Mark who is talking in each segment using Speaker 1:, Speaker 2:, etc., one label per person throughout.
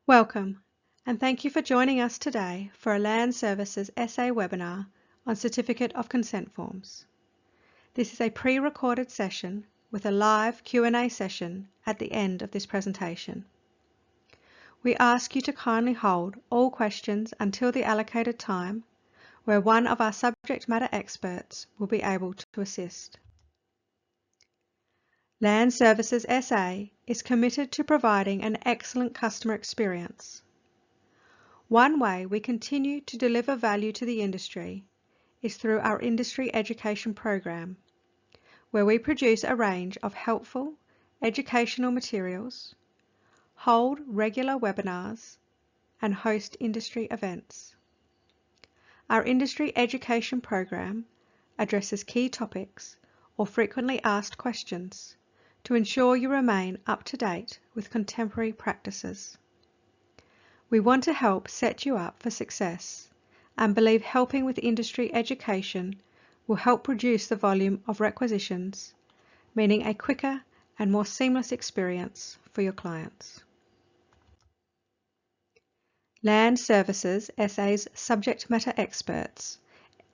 Speaker 1: Welcome, and thank you for joining us today for a Land Services SA webinar on Certificate of Consent Forms. This is a pre-recorded session with a live Q&A session at the end of this presentation. We ask you to kindly hold all questions until the allocated time, where one of our subject matter experts will be able to assist. Land Services SA is committed to providing an excellent customer experience. One way we continue to deliver value to the industry is through our industry education program, where we produce a range of helpful educational materials, hold regular webinars, and host industry events. Our industry education program addresses key topics or frequently asked questions to ensure you remain up to date with contemporary practices. We want to help set you up for success and believe helping with industry education will help reduce the volume of requisitions, meaning a quicker and more seamless experience for your clients. Land Services SA's subject matter experts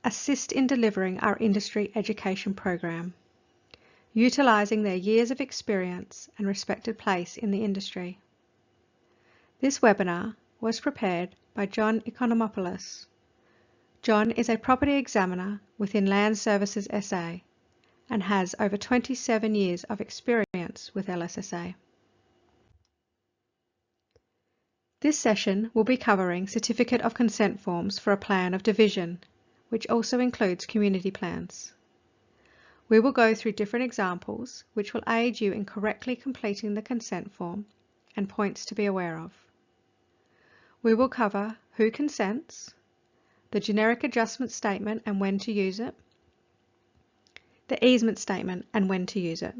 Speaker 1: assist in delivering our industry education program, utilising their years of experience and respected place in the industry. This webinar was prepared by John Economopoulos. John is a property examiner within Land Services SA and has over 27 years of experience with LSSA. This session will be covering Certificate of Consent Forms for a Plan of Division, which also includes community plans. We will go through different examples which will aid you in correctly completing the consent form and points to be aware of. We will cover who consents, the generic adjustment statement and when to use it, the easement statement and when to use it.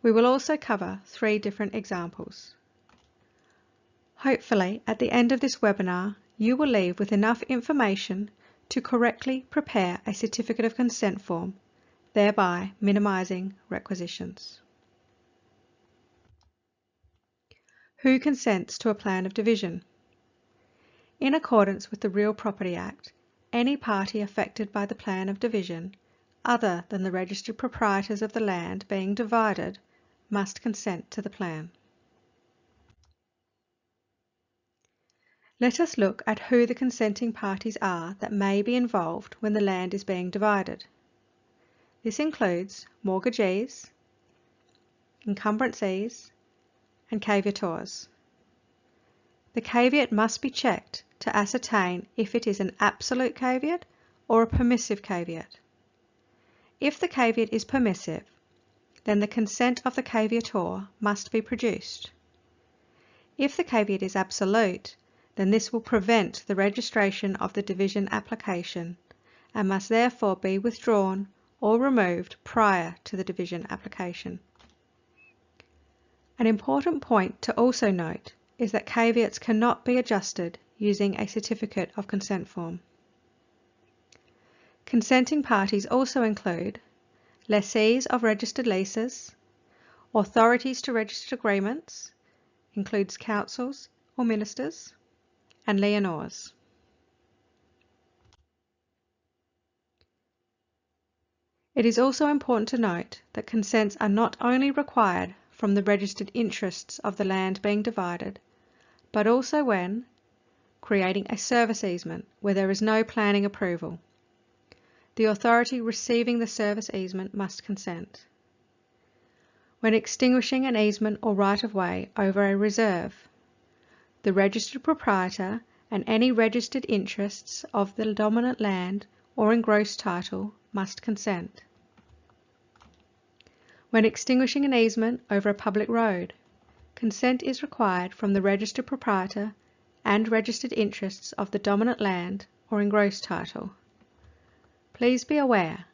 Speaker 1: We will also cover 3 different examples. Hopefully, at the end of this webinar, you will leave with enough information to correctly prepare a certificate of consent form, thereby minimising requisitions. Who consents to a plan of division? In accordance with the Real Property Act, any party affected by the plan of division, other than the registered proprietors of the land being divided, must consent to the plan. Let us look at who the consenting parties are that may be involved when the land is being divided. This includes mortgagees, encumbrancees, and caveators. The caveat must be checked to ascertain if it is an absolute caveat or a permissive caveat. If the caveat is permissive, then the consent of the caveator must be produced. If the caveat is absolute, then this will prevent the registration of the division application and must therefore be withdrawn or removed prior to the division application. An important point to also note is that caveats cannot be adjusted using a certificate of consent form. Consenting parties also include lessees of registered leases, authorities to register agreements, includes councils or ministers, and leonors. It is also important to note that consents are not only required from the registered interests of the land being divided, but also when creating a service easement where there is no planning approval. The authority receiving the service easement must consent. When extinguishing an easement or right-of-way over a reserve, the registered proprietor and any registered interests of the dominant land or engrossed title must consent. When extinguishing an easement over a public road, consent is required from the registered proprietor and registered interests of the dominant land or engrossed title. Please be aware,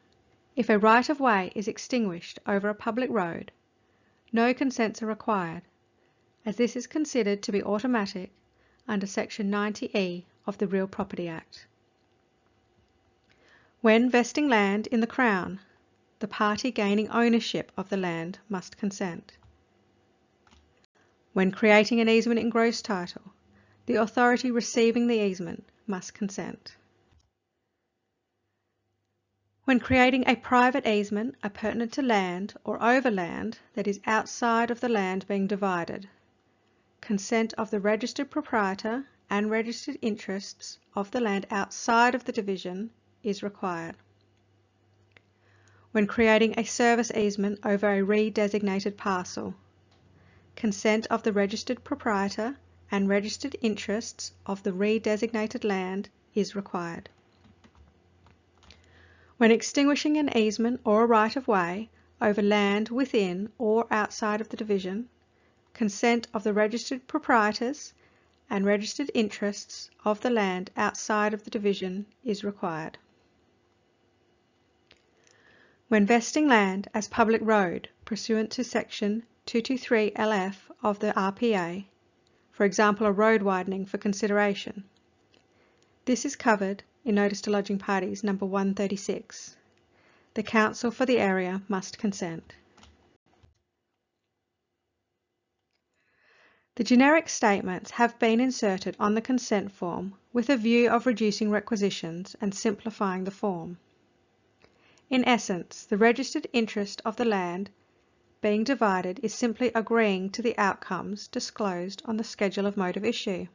Speaker 1: if a right-of-way is extinguished over a public road, no consents are required, as this is considered to be automatic under Section 90E of the Real Property Act. When vesting land in the Crown, the party gaining ownership of the land must consent. When creating an easement in gross title, the authority receiving the easement must consent. When creating a private easement appurtenant to land or over land that is outside of the land being divided, consent of the registered proprietor and registered interests of the land outside of the division is required. When creating a service easement over a redesignated parcel, consent of the registered proprietor and registered interests of the redesignated land is required. When extinguishing an easement or a right-of-way over land within or outside of the division, consent of the registered proprietors and registered interests of the land outside of the division is required. When vesting land as public road pursuant to Section 223 LF of the RPA, for example a road widening for consideration, this is covered in Notice to Lodging Parties number 136. The council for the area must consent. The generic statements have been inserted on the consent form with a view of reducing requisitions and simplifying the form. In essence, the registered interest of the land being divided is simply agreeing to the outcomes disclosed on the Schedule of Mode of Issue.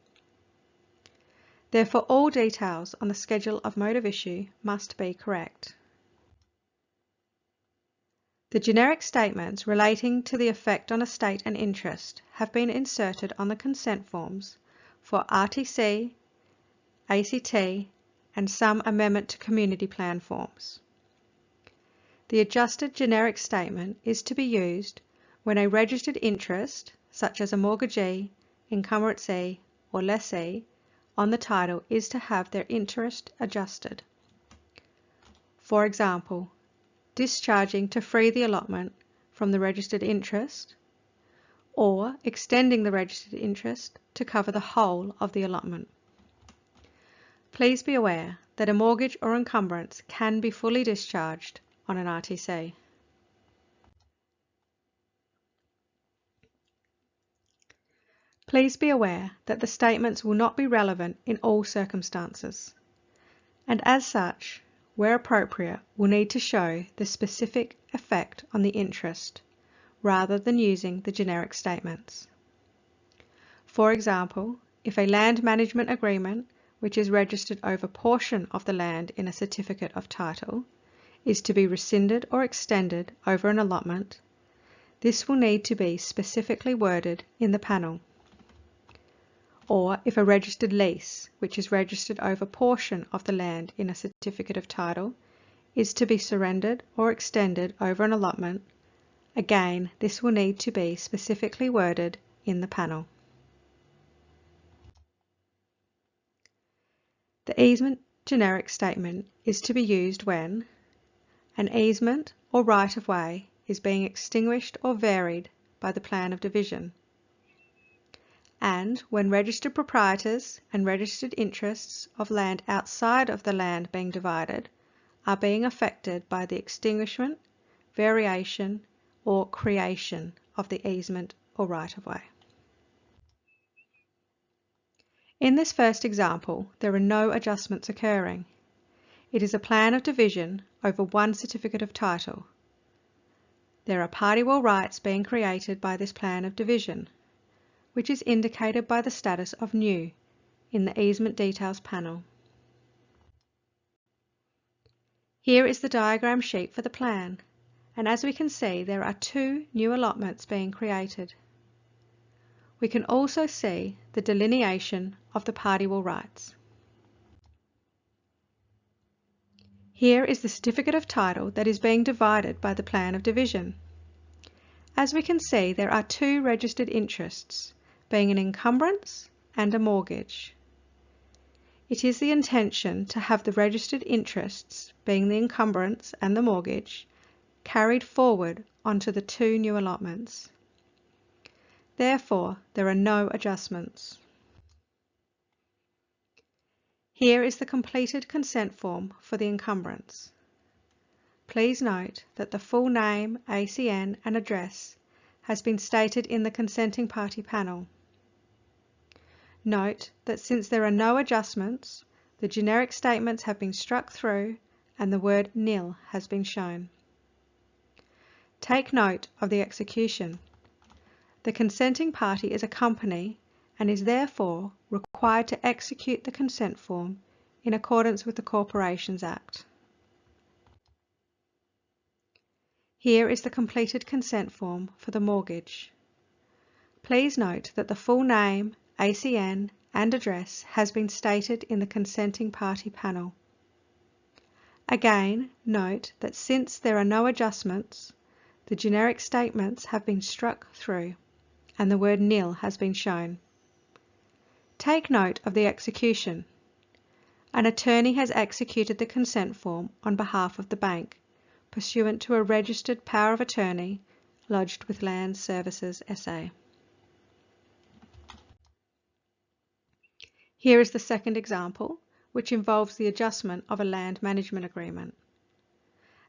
Speaker 1: Therefore, all details on the Schedule of Mode of Issue must be correct. The generic statements relating to the effect on estate and interest have been inserted on the consent forms for RTC, ACT, and some amendment to community plan forms. The adjusted generic statement is to be used when a registered interest, such as a mortgagee, encumbrancy, or lessee, on the title is to have their interest adjusted. For example, discharging to free the allotment from the registered interest, or extending the registered interest to cover the whole of the allotment. Please be aware that a mortgage or encumbrance can be fully discharged on an RTC. Please be aware that the statements will not be relevant in all circumstances, and as such, where appropriate, will need to show the specific effect on the interest rather than using the generic statements. For example, if a land management agreement, which is registered over a portion of the land in a certificate of title, is to be rescinded or extended over an allotment, this will need to be specifically worded in the panel. Or if a registered lease, which is registered over a portion of the land in a certificate of title, is to be surrendered or extended over an allotment, again this will need to be specifically worded in the panel. The easement generic statement is to be used when an easement or right-of-way is being extinguished or varied by the plan of division, and when registered proprietors and registered interests of land outside of the land being divided are being affected by the extinguishment, variation, or creation of the easement or right-of-way. In this first example, there are no adjustments occurring. It is a plan of division over one certificate of title. There are party wall rights being created by this plan of division, which is indicated by the status of new in the easement details panel. Here is the diagram sheet for the plan, and as we can see, there are two new allotments being created. We can also see the delineation of the party wall rights. Here is the certificate of title that is being divided by the plan of division. As we can see, there are two registered interests, being an encumbrance and a mortgage. It is the intention to have the registered interests, being the encumbrance and the mortgage, carried forward onto the two new allotments. Therefore, there are no adjustments. Here is the completed consent form for the encumbrance. Please note that the full name, ACN and address has been stated in the consenting party panel. Note that since there are no adjustments, the generic statements have been struck through and the word nil has been shown. Take note of the execution. The consenting party is a company and is therefore required to execute the consent form in accordance with the Corporations Act. Here is the completed consent form for the mortgage. Please note that the full name, ACN and address has been stated in the consenting party panel. Again, note that since there are no adjustments, the generic statements have been struck through and the word nil has been shown. Take note of the execution. An attorney has executed the consent form on behalf of the bank, pursuant to a registered power of attorney lodged with Land Services SA. Here is the second example, which involves the adjustment of a land management agreement.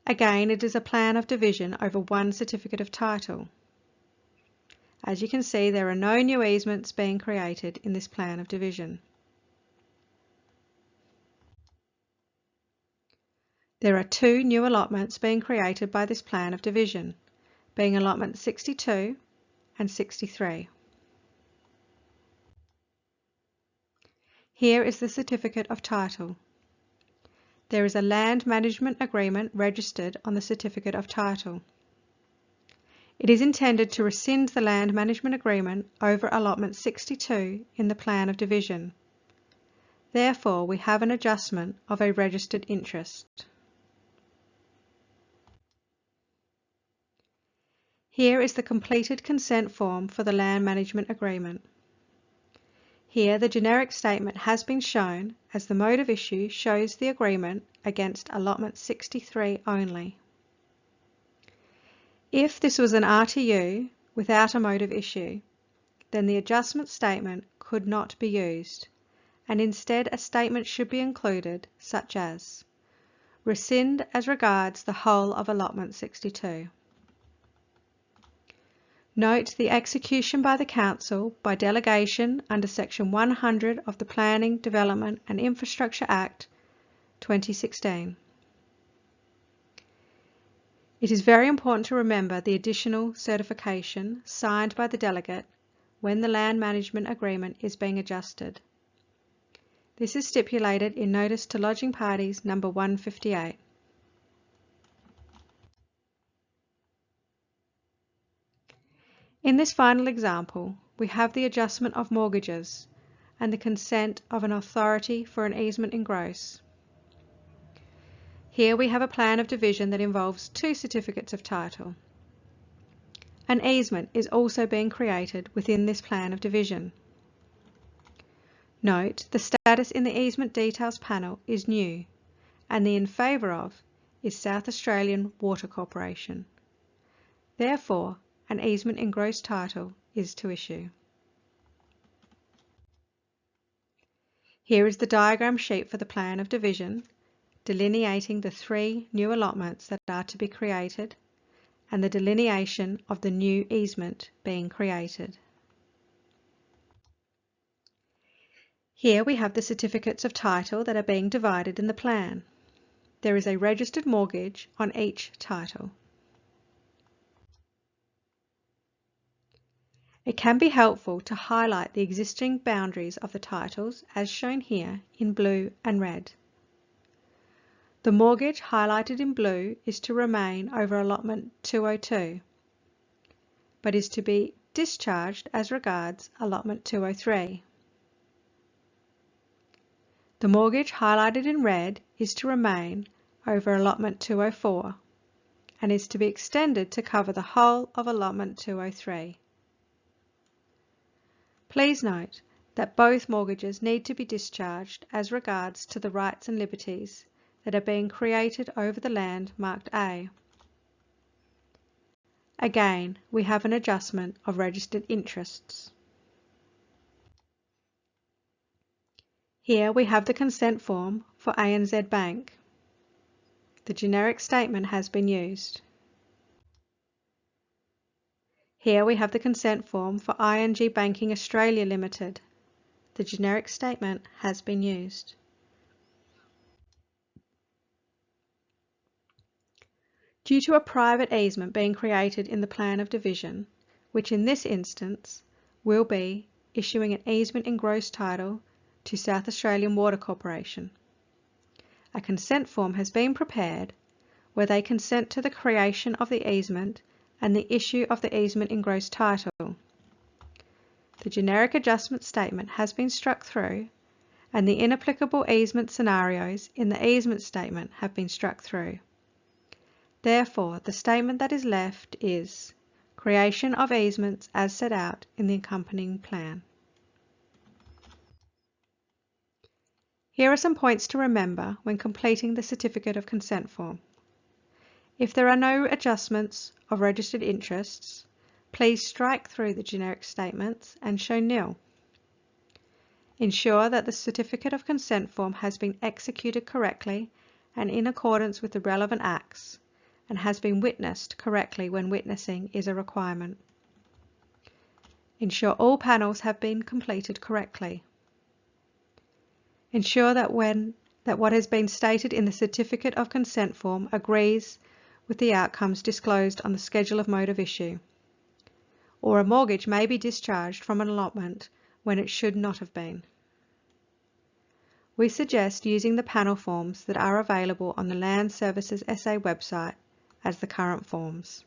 Speaker 1: Again, it is a plan of division over one certificate of title. As you can see, there are no new easements being created in this plan of division. There are two new allotments being created by this plan of division, being allotment 62 and 63. Here is the certificate of title. There is a land management agreement registered on the certificate of title. It is intended to rescind the land management agreement over allotment 62 in the plan of division. Therefore, we have an adjustment of a registered interest. Here is the completed consent form for the land management agreement. Here the generic statement has been shown as the mode of issue shows the agreement against allotment 63 only. If this was an RTU without a mode of issue, then the adjustment statement could not be used, and instead a statement should be included such as rescind as regards the whole of allotment 62. Note the execution by the Council by delegation under Section 100 of the Planning, Development and Infrastructure Act 2016. It is very important to remember the additional certification signed by the delegate when the land management agreement is being adjusted. This is stipulated in Notice to Lodging Parties number 158. In this final example, we have the adjustment of mortgages and the consent of an authority for an easement in gross. Here we have a plan of division that involves two certificates of title. An easement is also being created within this plan of division. Note the status in the easement details panel is new and the in favour of is South Australian Water Corporation. Therefore, an easement in gross title is to issue. Here is the diagram sheet for the plan of division, delineating the three new allotments that are to be created and the delineation of the new easement being created. Here we have the certificates of title that are being divided in the plan. There is a registered mortgage on each title. It can be helpful to highlight the existing boundaries of the titles as shown here in blue and red. The mortgage highlighted in blue is to remain over allotment 202, but is to be discharged as regards allotment 203. The mortgage highlighted in red is to remain over allotment 204 and is to be extended to cover the whole of allotment 203. Please note that both mortgages need to be discharged as regards to the rights and liberties that are being created over the land marked A. Again, we have an adjustment of registered interests. Here we have the consent form for ANZ Bank. The generic statement has been used. Here we have the consent form for ING Banking Australia Limited. The generic statement has been used. Due to a private easement being created in the plan of division, which in this instance will be issuing an easement in gross title to South Australian Water Corporation, a consent form has been prepared where they consent to the creation of the easement and the issue of the easement in gross title. The generic adjustment statement has been struck through and the inapplicable easement scenarios in the easement statement have been struck through. Therefore, the statement that is left is creation of easements as set out in the accompanying plan. Here are some points to remember when completing the certificate of consent form. If there are no adjustments of registered interests, please strike through the generic statements and show nil. Ensure that the certificate of consent form has been executed correctly and in accordance with the relevant acts, and has been witnessed correctly when witnessing is a requirement. Ensure all panels have been completed correctly. Ensure that what has been stated in the certificate of consent form agrees with the outcomes disclosed on the schedule of mode of issue, or a mortgage may be discharged from an allotment when it should not have been. We suggest using the panel forms that are available on the Land Services SA website as the current forms.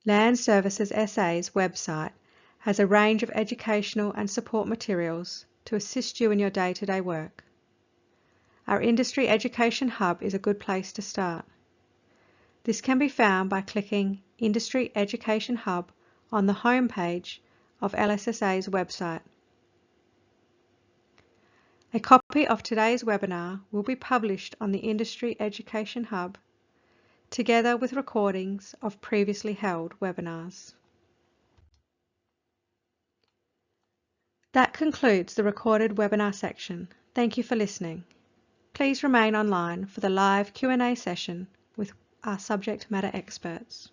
Speaker 1: Land Services SA's website has a range of educational and support materials to assist you in your day-to-day work. Our Industry Education Hub is a good place to start. This can be found by clicking Industry Education Hub on the home page of LSSA's website. A copy of today's webinar will be published on the Industry Education Hub, together with recordings of previously held webinars. That concludes the recorded webinar section. Thank you for listening. Please remain online for the live Q&A session with our subject matter experts.